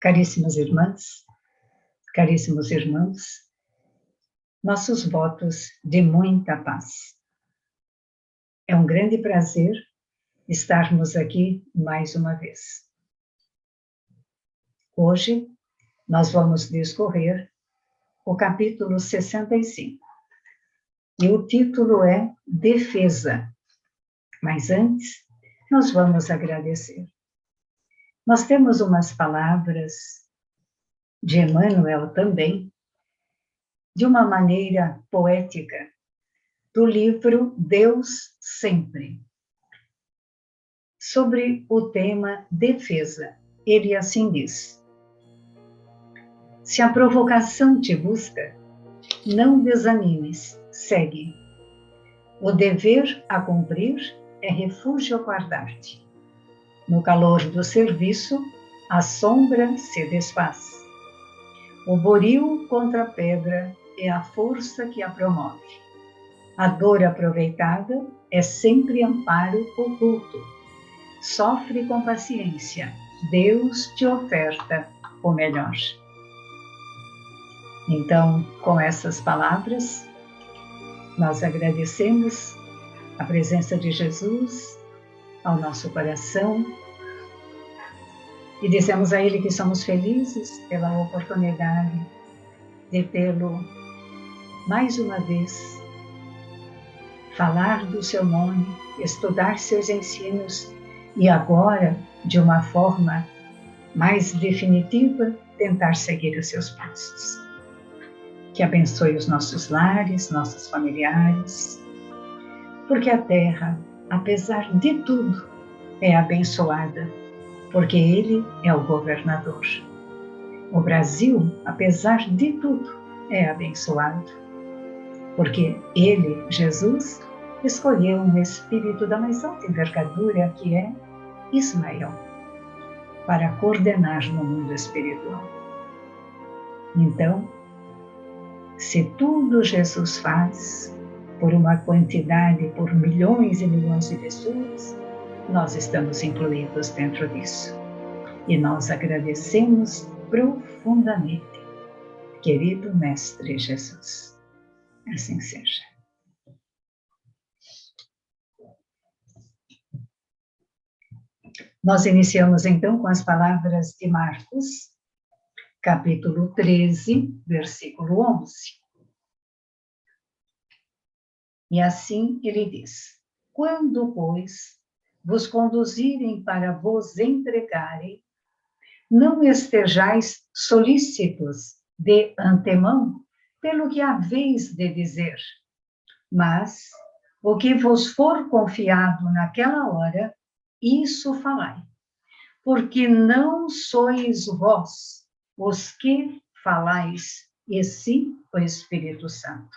Caríssimas irmãs, caríssimos irmãos, nossos votos de muita paz. É um grande prazer estarmos aqui mais uma vez. Hoje, nós vamos discorrer o capítulo 65. E o título é Defesa. Mas antes, nós vamos agradecer. Nós temos umas palavras de Emmanuel também, de uma maneira poética, do livro Deus Sempre, sobre o tema defesa. Ele assim diz: se a provocação te busca, não desanimes, segue. O dever a cumprir é refúgio a guardar-te. No calor do serviço, a sombra se desfaz. O boril contra a pedra é a força que a promove. A dor aproveitada é sempre amparo oculto. Sofre com paciência, Deus te oferta o melhor. Então, com essas palavras, nós agradecemos a presença de Jesus ao nosso coração e dizemos a Ele que somos felizes pela oportunidade de tê-lo mais uma vez, falar do seu nome, estudar seus ensinos e agora, de uma forma mais definitiva, tentar seguir os seus passos. Que abençoe os nossos lares, nossos familiares, porque a terra, apesar de tudo, é abençoada, porque Ele é o governador. O Brasil, apesar de tudo, é abençoado, porque Ele, Jesus, escolheu um espírito da mais alta envergadura, que é Ismael, para coordenar no mundo espiritual. Então, se tudo Jesus faz por uma quantidade, por milhões e milhões de pessoas, nós estamos incluídos dentro disso. E nós agradecemos profundamente, querido Mestre Jesus. Assim seja. Nós iniciamos então com as palavras de Marcos, capítulo 13, versículo 11. E assim ele diz: quando, pois, vos conduzirem para vos entregarem, não estejais solícitos de antemão pelo que haveis de dizer, mas o que vos for confiado naquela hora, isso falai, porque não sois vós os que falais, e sim o Espírito Santo.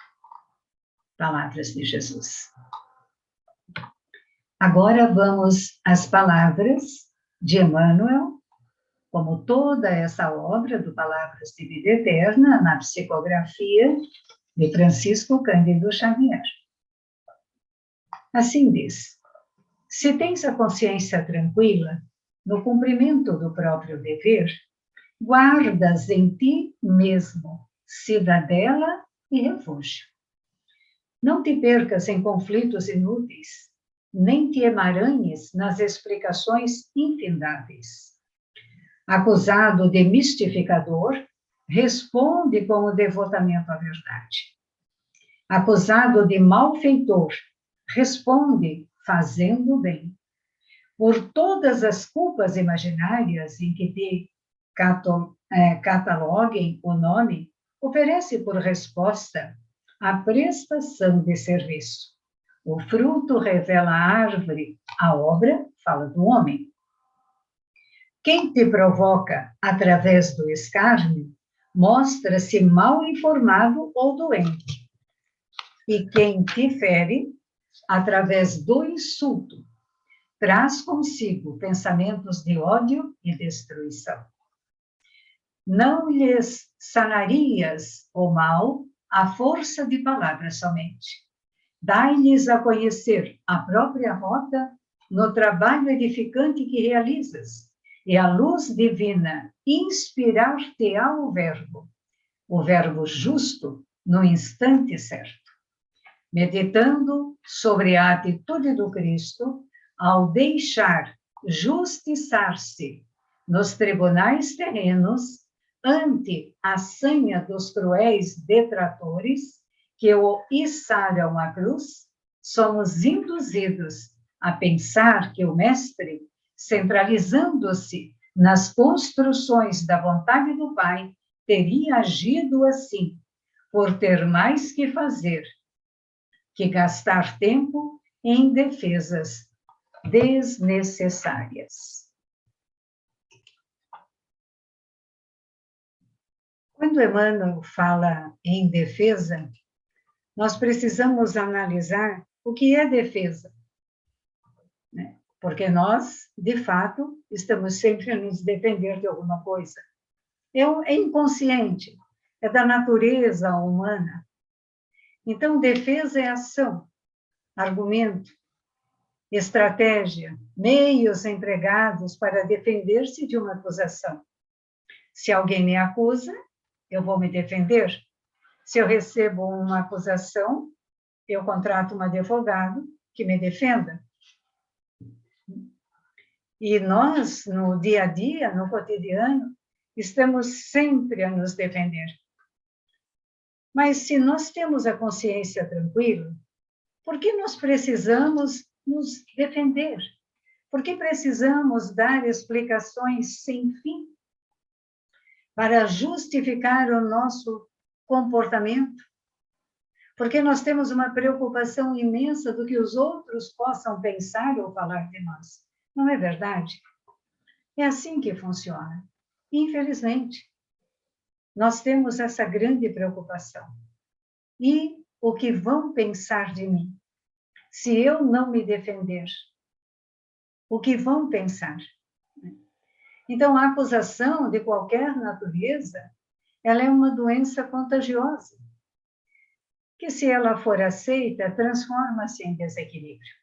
Palavras de Jesus. Agora vamos às palavras de Emmanuel, como toda essa obra do Palavras de Vida Eterna, na psicografia de Francisco Cândido Xavier. Assim diz: se tens a consciência tranquila, no cumprimento do próprio dever, guardas em ti mesmo cidadela e refúgio. Não te percas em conflitos inúteis, nem te emaranhes nas explicações infindáveis. Acusado de mistificador, responde com o devotamento à verdade. Acusado de malfeitor, responde fazendo o bem. Por todas as culpas imaginárias em que te cataloguem o nome, oferece por resposta a prestação de serviço. O fruto revela a árvore, a obra fala do homem. Quem te provoca através do escárnio, mostra-se mal informado ou doente. E quem te fere, através do insulto, traz consigo pensamentos de ódio e destruição. Não lhes sanarias o mal à força de palavras somente. Dai-lhes a conhecer a própria rota no trabalho edificante que realizas e a luz divina inspirar-te-á o verbo justo, no instante certo. Meditando sobre a atitude do Cristo, ao deixar justiçar-se nos tribunais terrenos, ante a sanha dos cruéis detratores que o içaram à cruz, somos induzidos a pensar que o Mestre, centralizando-se nas construções da vontade do Pai, teria agido assim, por ter mais que fazer que gastar tempo em defesas desnecessárias. Quando Emmanuel fala em defesa, nós precisamos analisar o que é defesa, né? Porque nós, de fato, estamos sempre a nos defender de alguma coisa. É inconsciente, é da natureza humana. Então, defesa é ação, argumento, estratégia, meios empregados para defender-se de uma acusação. Se alguém me acusa, eu vou me defender. Se eu recebo uma acusação, eu contrato um advogado que me defenda. E nós, no dia a dia, no cotidiano, estamos sempre a nos defender. Mas se nós temos a consciência tranquila, por que nós precisamos nos defender? Por que precisamos dar explicações sem fim para justificar o nosso comportamento? Porque nós temos uma preocupação imensa do que os outros possam pensar ou falar de nós. Não é verdade? É assim que funciona. Infelizmente, nós temos essa grande preocupação. E o que vão pensar de mim? Se eu não me defender, o que vão pensar? Então, a acusação de qualquer natureza, ela é uma doença contagiosa, que se ela for aceita, transforma-se em desequilíbrio.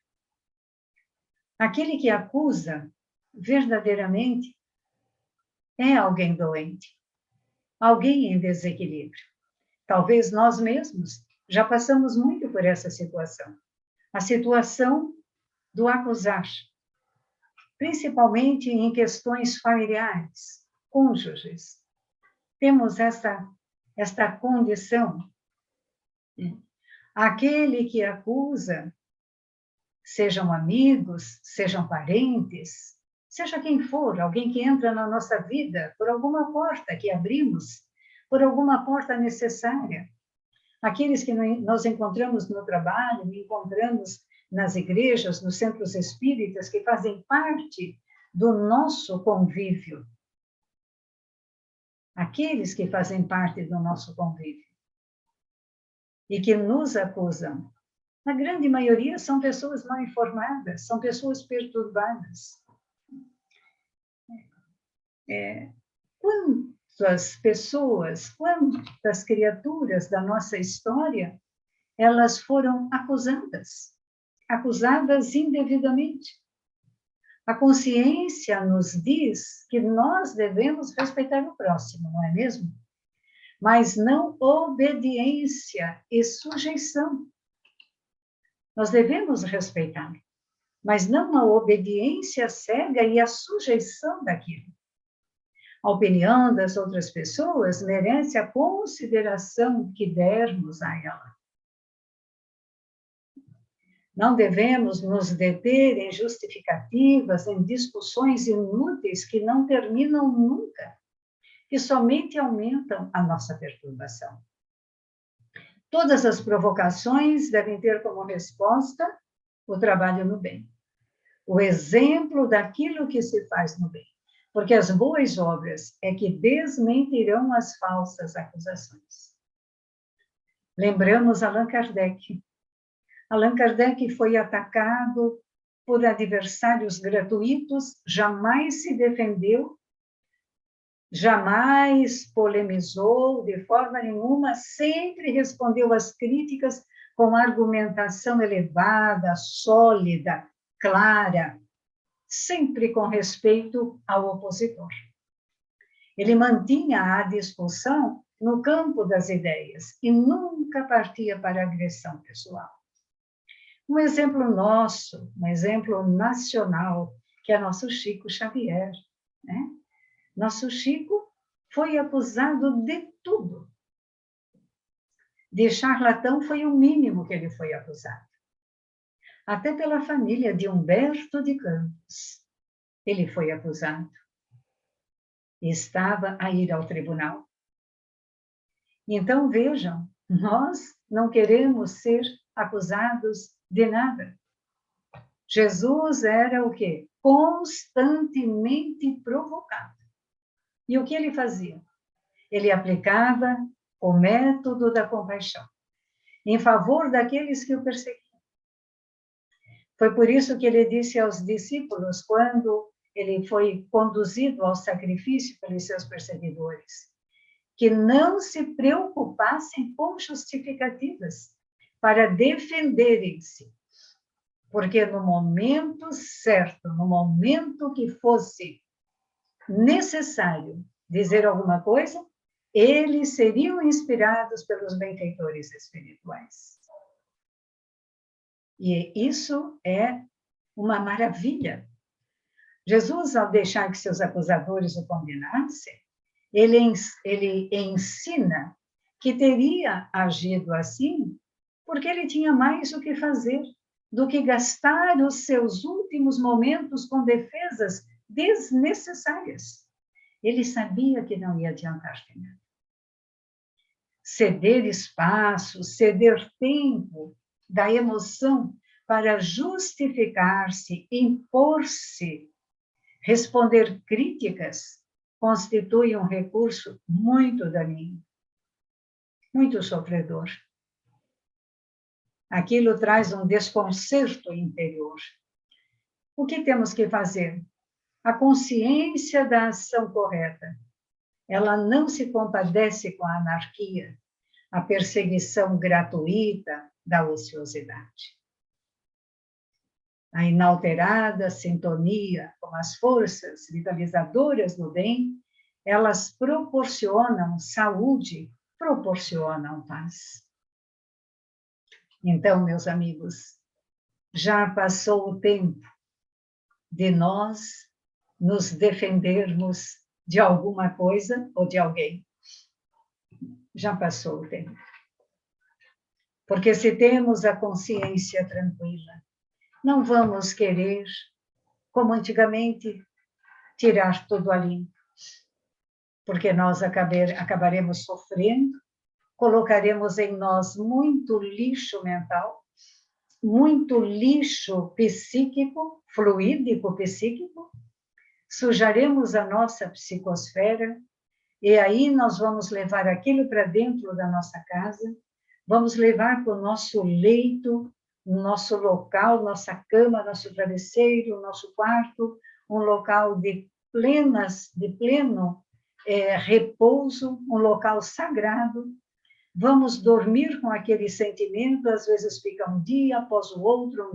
Aquele que acusa, verdadeiramente, é alguém doente, alguém em desequilíbrio. Talvez nós mesmos já passamos muito por essa situação. A situação do acusar, principalmente em questões familiares, cônjuges. Temos esta condição. Aquele que acusa, sejam amigos, sejam parentes, seja quem for, alguém que entra na nossa vida por alguma porta que abrimos, por alguma porta necessária. Aqueles que nós encontramos no trabalho, encontramos nas igrejas, nos centros espíritas, que fazem parte do nosso convívio. Aqueles que fazem parte do nosso convívio e que nos acusam, na grande maioria são pessoas mal informadas, são pessoas perturbadas. Quantas pessoas, quantas criaturas da nossa história, elas foram acusadas indevidamente. A consciência nos diz que nós devemos respeitar o próximo, não é mesmo? Mas não obediência e sujeição. Nós devemos respeitar, mas não a obediência cega e a sujeição daquilo. A opinião das outras pessoas merece a consideração que dermos a ela. Não devemos nos deter em justificativas, em discussões inúteis que não terminam nunca, que somente aumentam a nossa perturbação. Todas as provocações devem ter como resposta o trabalho no bem, o exemplo daquilo que se faz no bem, porque as boas obras é que desmentirão as falsas acusações. Lembramos Allan Kardec. Allan Kardec foi atacado por adversários gratuitos, jamais se defendeu, jamais polemizou de forma nenhuma, sempre respondeu às críticas com argumentação elevada, sólida, clara, sempre com respeito ao opositor. Ele mantinha a discussão no campo das ideias e nunca partia para a agressão pessoal. Um exemplo nosso, um exemplo nacional, que é nosso Chico Xavier, né? Nosso Chico foi acusado de tudo. De charlatão foi o mínimo que ele foi acusado. Até pela família de Humberto de Campos, ele foi acusado. E estava a ir ao tribunal. Então, vejam, nós não queremos ser acusados de nada. Jesus era o quê? Constantemente provocado. E o que ele fazia? Ele aplicava o método da compaixão em favor daqueles que o perseguiam. Foi por isso que ele disse aos discípulos, quando ele foi conduzido ao sacrifício pelos seus perseguidores, que não se preocupassem com justificativas para defenderem-se, porque no momento certo, no momento que fosse necessário dizer alguma coisa, eles seriam inspirados pelos benfeitores espirituais. E isso é uma maravilha. Jesus, ao deixar que seus acusadores o condenassem, ele ensina que teria agido assim porque ele tinha mais o que fazer do que gastar os seus últimos momentos com defesas desnecessárias. Ele sabia que não ia adiantar de nada. Ceder espaço, ceder tempo da emoção para justificar-se, impor-se, responder críticas, constitui um recurso muito daninho, muito sofredor. Aquilo traz um desconcerto interior. O que temos que fazer? A consciência da ação correta, ela não se compadece com a anarquia, a perseguição gratuita da ociosidade. A inalterada sintonia com as forças vitalizadoras do bem, elas proporcionam saúde, proporcionam paz. Então, meus amigos, já passou o tempo de nós nos defendermos de alguma coisa ou de alguém. Já passou o tempo. Porque se temos a consciência tranquila, não vamos querer, como antigamente, tirar tudo a limpo. Porque nós acabaremos sofrendo, colocaremos em nós muito lixo mental, muito lixo psíquico, fluídico psíquico, sujaremos a nossa psicosfera, e aí nós vamos levar aquilo para dentro da nossa casa, vamos levar para o nosso leito, nosso local, nossa cama, nosso travesseiro, nosso quarto, um local de pleno repouso, um local sagrado. Vamos dormir com aquele sentimento, às vezes fica um dia após o outro,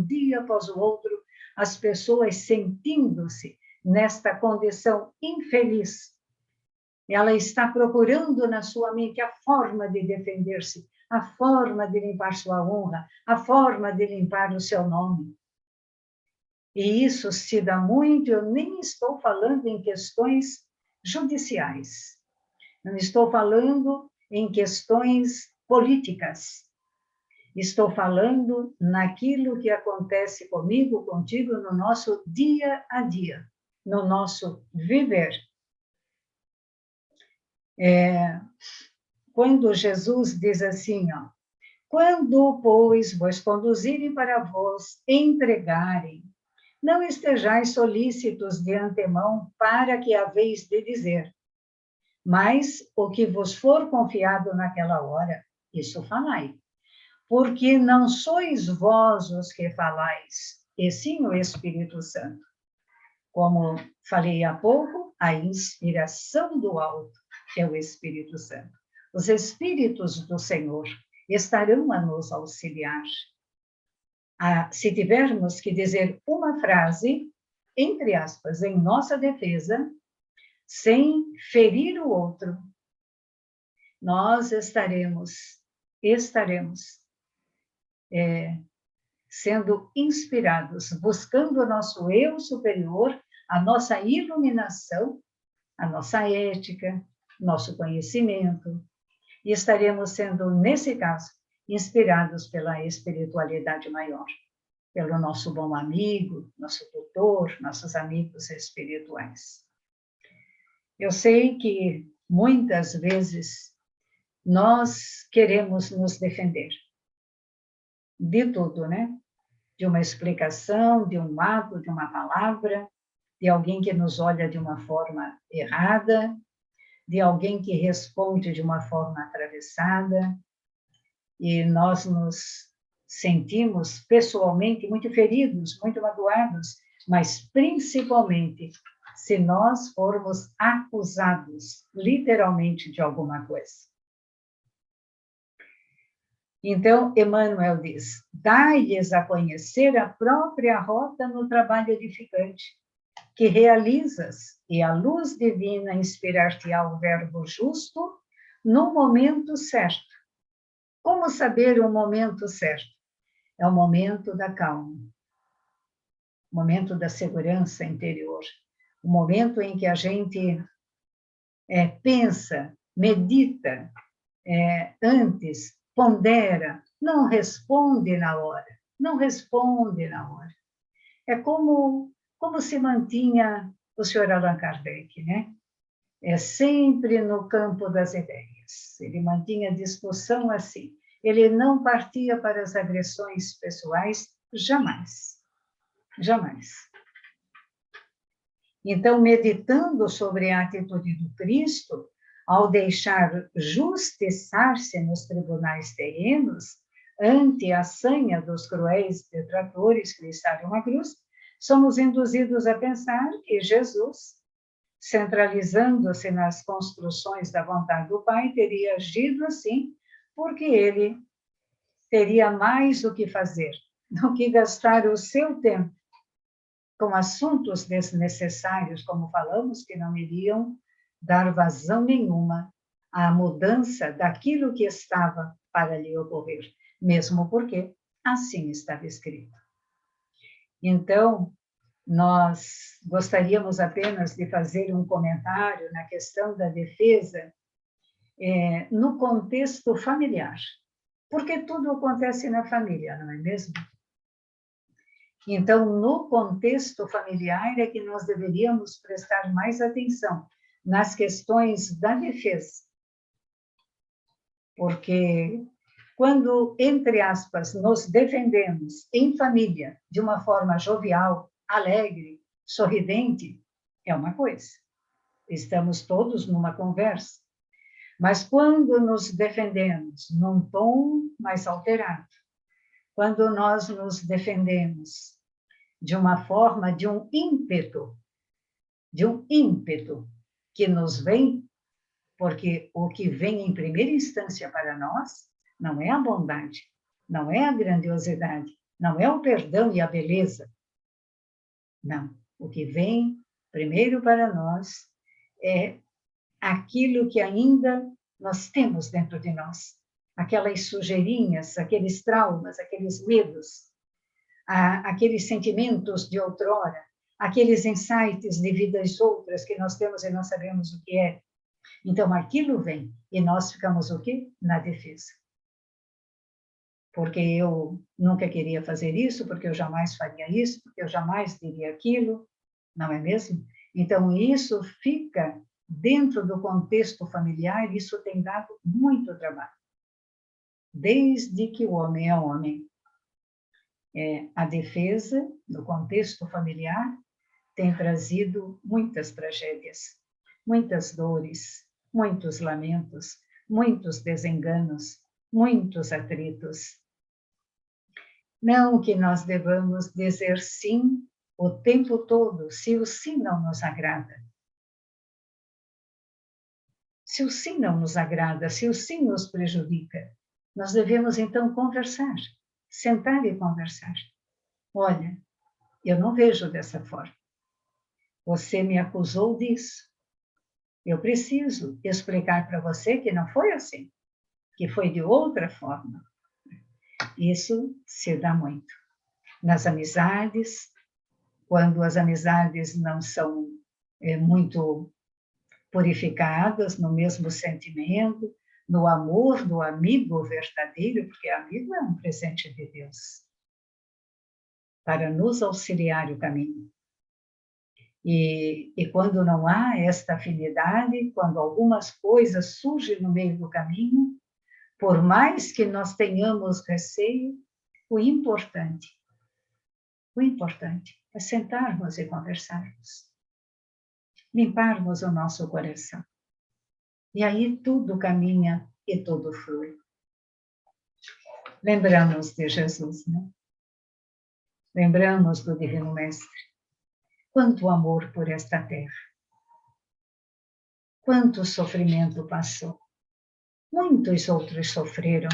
as pessoas sentindo-se nesta condição infeliz. Ela está procurando na sua mente a forma de defender-se, a forma de limpar sua honra, a forma de limpar o seu nome. E isso se dá muito, eu nem estou falando em questões judiciais, não estou falando em questões políticas, estou falando naquilo que acontece comigo, contigo, no nosso dia a dia, no nosso viver. Quando Jesus diz assim, ó, quando, pois, vos conduzirem para vos entregarem, não estejais solícitos de antemão para que haveis de dizer, mas o que vos for confiado naquela hora, isso falai. Porque não sois vós os que falais, e sim o Espírito Santo. Como falei há pouco, a inspiração do alto é o Espírito Santo. Os Espíritos do Senhor estarão a nos auxiliar. Se tivermos que dizer uma frase, entre aspas, em nossa defesa, sem ferir o outro, nós estaremos sendo inspirados, buscando o nosso eu superior, a nossa iluminação, a nossa ética, nosso conhecimento, e estaremos sendo, nesse caso, inspirados pela espiritualidade maior, pelo nosso bom amigo, nosso tutor, nossos amigos espirituais. Eu sei que muitas vezes nós queremos nos defender de tudo, né? De uma explicação, de um ato, de uma palavra, de alguém que nos olha de uma forma errada, de alguém que responde de uma forma atravessada, e nós nos sentimos pessoalmente muito feridos, muito magoados, mas principalmente se nós formos acusados literalmente de alguma coisa. Então, Emmanuel diz, dai-lhes a conhecer a própria rota no trabalho edificante, que realizas, e a luz divina inspirar-te-á o verbo justo no momento certo. Como saber o momento certo? É o momento da calma, o momento da segurança interior, o momento em que a gente pensa, medita, antes, pondera, não responde na hora, não responde na hora. É como se mantinha o senhor Allan Kardec, né? É sempre no campo das ideias. Ele mantinha a discussão assim. Ele não partia para as agressões pessoais, jamais. Jamais. Então, meditando sobre a atitude do Cristo, ao deixar justiçar-se nos tribunais terrenos, ante a sanha dos cruéis detratores que lhe estavam à cruz, somos induzidos a pensar que Jesus, centralizando-se nas construções da vontade do Pai, teria agido assim, porque ele teria mais o que fazer do que gastar o seu tempo com assuntos desnecessários, como falamos, que não iriam dar vazão nenhuma à mudança daquilo que estava para lhe ocorrer, mesmo porque assim estava escrito. Então, nós gostaríamos apenas de fazer um comentário na questão da defesa no contexto familiar, porque tudo acontece na família, não é mesmo? Então, no contexto familiar é que nós deveríamos prestar mais atenção nas questões da defesa. Porque quando, entre aspas, nos defendemos em família de uma forma jovial, alegre, sorridente, é uma coisa. Estamos todos numa conversa. Mas quando nos defendemos num tom mais alterado, quando nós nos defendemos de uma forma, de um ímpeto que nos vem, porque o que vem em primeira instância para nós não é a bondade, não é a grandiosidade, não é o perdão e a beleza. Não, o que vem primeiro para nós é aquilo que ainda nós temos dentro de nós, aquelas sujeirinhas, aqueles traumas, aqueles medos, aqueles sentimentos de outrora, aqueles insights de vidas outras que nós temos e não sabemos o que é. Então, aquilo vem e nós ficamos o quê? Na defesa. Porque eu nunca queria fazer isso, porque eu jamais faria isso, porque eu jamais diria aquilo, não é mesmo? Então, isso fica dentro do contexto familiar, isso tem dado muito trabalho. Desde que o homem é homem. A defesa, no contexto familiar, tem trazido muitas tragédias, muitas dores, muitos lamentos, muitos desenganos, muitos atritos. Não que nós devamos dizer sim o tempo todo, se o sim não nos agrada. Se o sim não nos agrada, se o sim nos prejudica, nós devemos então conversar, sentar e conversar. Olha, eu não vejo dessa forma. Você me acusou disso. Eu preciso explicar para você que não foi assim, que foi de outra forma. Isso se dá muito. Nas amizades, quando as amizades não são muito purificadas no mesmo sentimento, no amor do amigo verdadeiro, porque amigo é um presente de Deus, para nos auxiliar o caminho. E quando não há esta afinidade, quando algumas coisas surgem no meio do caminho, por mais que nós tenhamos receio, o importante é sentarmos e conversarmos, limparmos o nosso coração. E aí tudo caminha e tudo flui. Lembramos de Jesus, né? Lembramos do Divino Mestre. Quanto amor por esta terra. Quanto sofrimento passou. Muitos outros sofreram.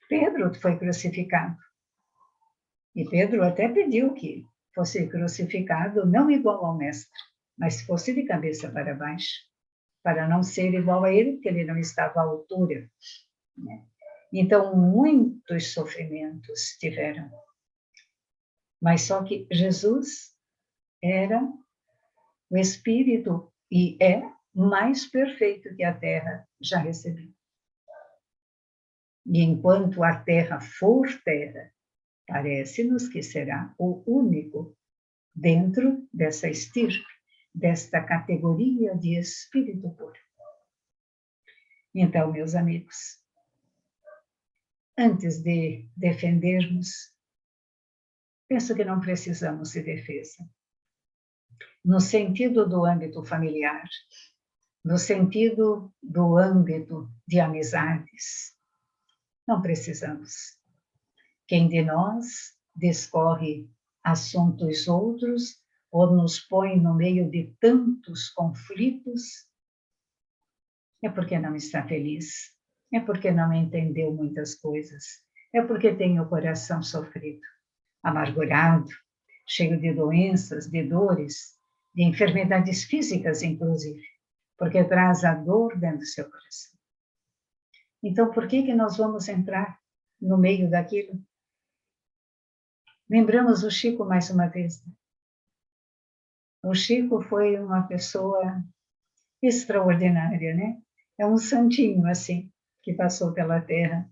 Pedro foi crucificado. E Pedro até pediu que fosse crucificado, não igual ao Mestre, mas fosse de cabeça para baixo, para não ser igual a ele, porque ele não estava à altura, né? Então, muitos sofrimentos tiveram. Mas só que Jesus era o Espírito e é mais perfeito que a Terra já recebeu. E enquanto a Terra for Terra, parece-nos que será o único dentro dessa estirpe, desta categoria de Espírito puro. Então, meus amigos, antes de defendermos, penso que não precisamos de defesa. No sentido do âmbito familiar, no sentido do âmbito de amizades, não precisamos. Quem de nós discorre assuntos outros ou nos põe no meio de tantos conflitos, é porque não está feliz, é porque não entendeu muitas coisas, é porque tem o coração sofrido, amargurado, cheio de doenças, de dores, de enfermidades físicas, inclusive, porque traz a dor dentro do seu coração. Então, por que nós vamos entrar no meio daquilo? Lembramos o Chico mais uma vez. O Chico foi uma pessoa extraordinária, né? É um santinho, assim, que passou pela Terra,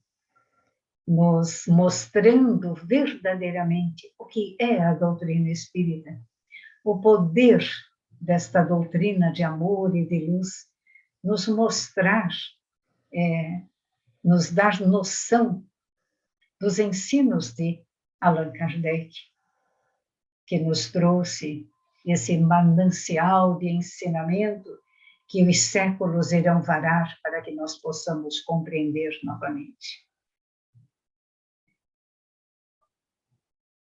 nos mostrando verdadeiramente o que é a doutrina espírita, o poder desta doutrina de amor e de luz, nos mostrar, nos dar noção dos ensinos de Allan Kardec, que nos trouxe esse manancial de ensinamento que os séculos irão varar para que nós possamos compreender novamente.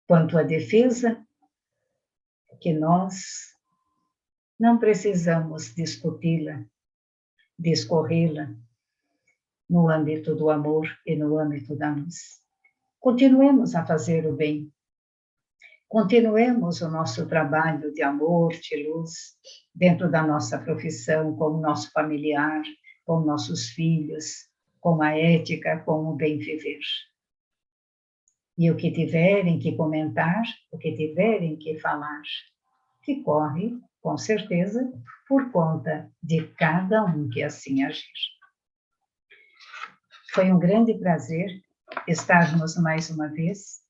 Quanto à defesa, que nós não precisamos discuti-la, discorrê-la no âmbito do amor e no âmbito da luz. Continuemos a fazer o bem. Continuemos o nosso trabalho de amor, de luz, dentro da nossa profissão, com o nosso familiar, com nossos filhos, com a ética, com o bem viver. E o que tiverem que comentar, o que tiverem que falar, que corre, com certeza, por conta de cada um que assim agir. Foi um grande prazer estarmos mais uma vez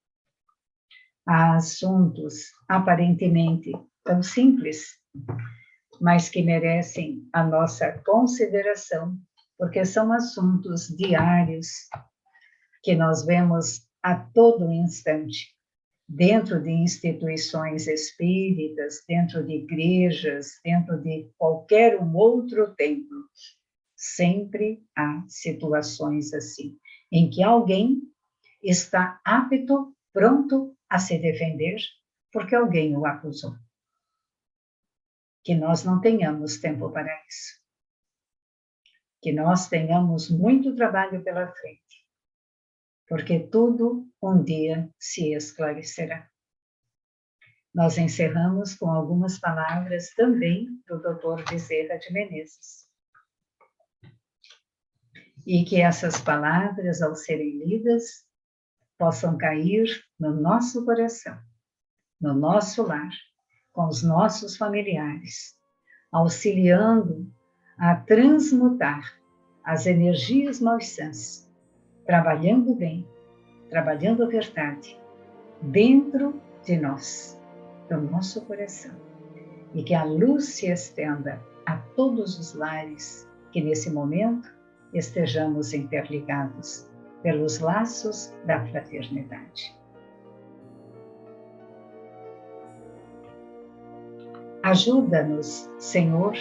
a assuntos aparentemente tão simples, mas que merecem a nossa consideração, porque são assuntos diários que nós vemos a todo instante, dentro de instituições espíritas, dentro de igrejas, dentro de qualquer um outro templo. Sempre há situações assim, em que alguém está apto, pronto a se defender, porque alguém o acusou. Que nós não tenhamos tempo para isso. Que nós tenhamos muito trabalho pela frente, porque tudo um dia se esclarecerá. nós encerramos com algumas palavras também do Dr. Bezerra de Menezes. E que essas palavras, ao serem lidas, possam cair no nosso coração, no nosso lar, com os nossos familiares, auxiliando a transmutar as energias malsãs, trabalhando bem, trabalhando a verdade, dentro de nós, do nosso coração. E que a luz se estenda a todos os lares, que nesse momento estejamos interligados pelos laços da fraternidade. Ajuda-nos, Senhor,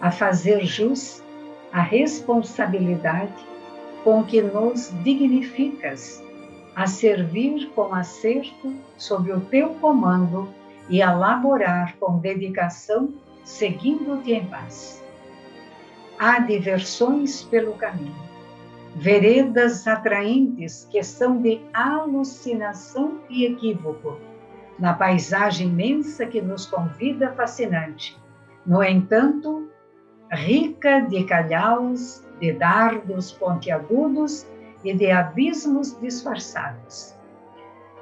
a fazer jus à responsabilidade com que nos dignificas, a servir com acerto sob o teu comando e a laborar com dedicação, seguindo-te em paz. Há diversões pelo caminho, veredas atraentes que são de alucinação e equívoco, na paisagem imensa que nos convida fascinante. No entanto, rica de calhaus, de dardos pontiagudos e de abismos disfarçados.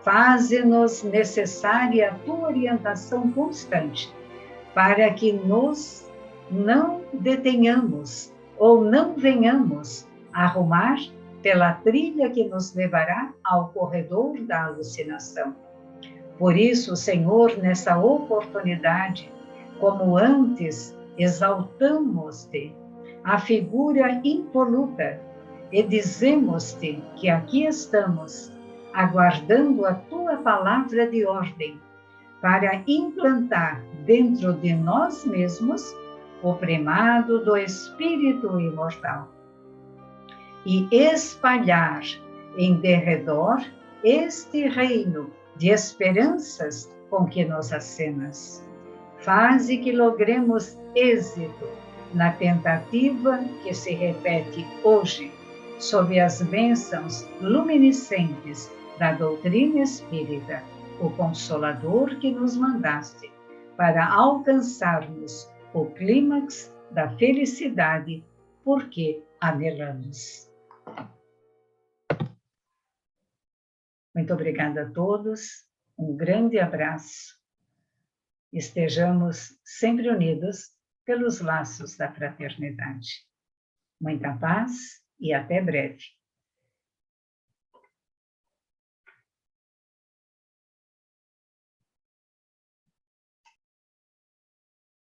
Faze-nos necessária a tua orientação constante, para que nos não detenhamos ou não venhamos a arrumar pela trilha que nos levará ao corredor da alucinação. Por isso, Senhor, nessa oportunidade, como antes, exaltamos-te, a figura impoluta, e dizemos-te que aqui estamos, aguardando a tua palavra de ordem, para implantar dentro de nós mesmos o primado do Espírito imortal e espalhar em derredor este reino de esperanças com que nos acenas. Faze que logremos êxito na tentativa que se repete hoje, sob as bênçãos luminescentes da doutrina espírita, o Consolador que nos mandaste, para alcançarmos o clímax da felicidade, porque anelamos. Muito obrigada a todos, um grande abraço. Estejamos sempre unidos pelos laços da fraternidade. Muita paz e até breve.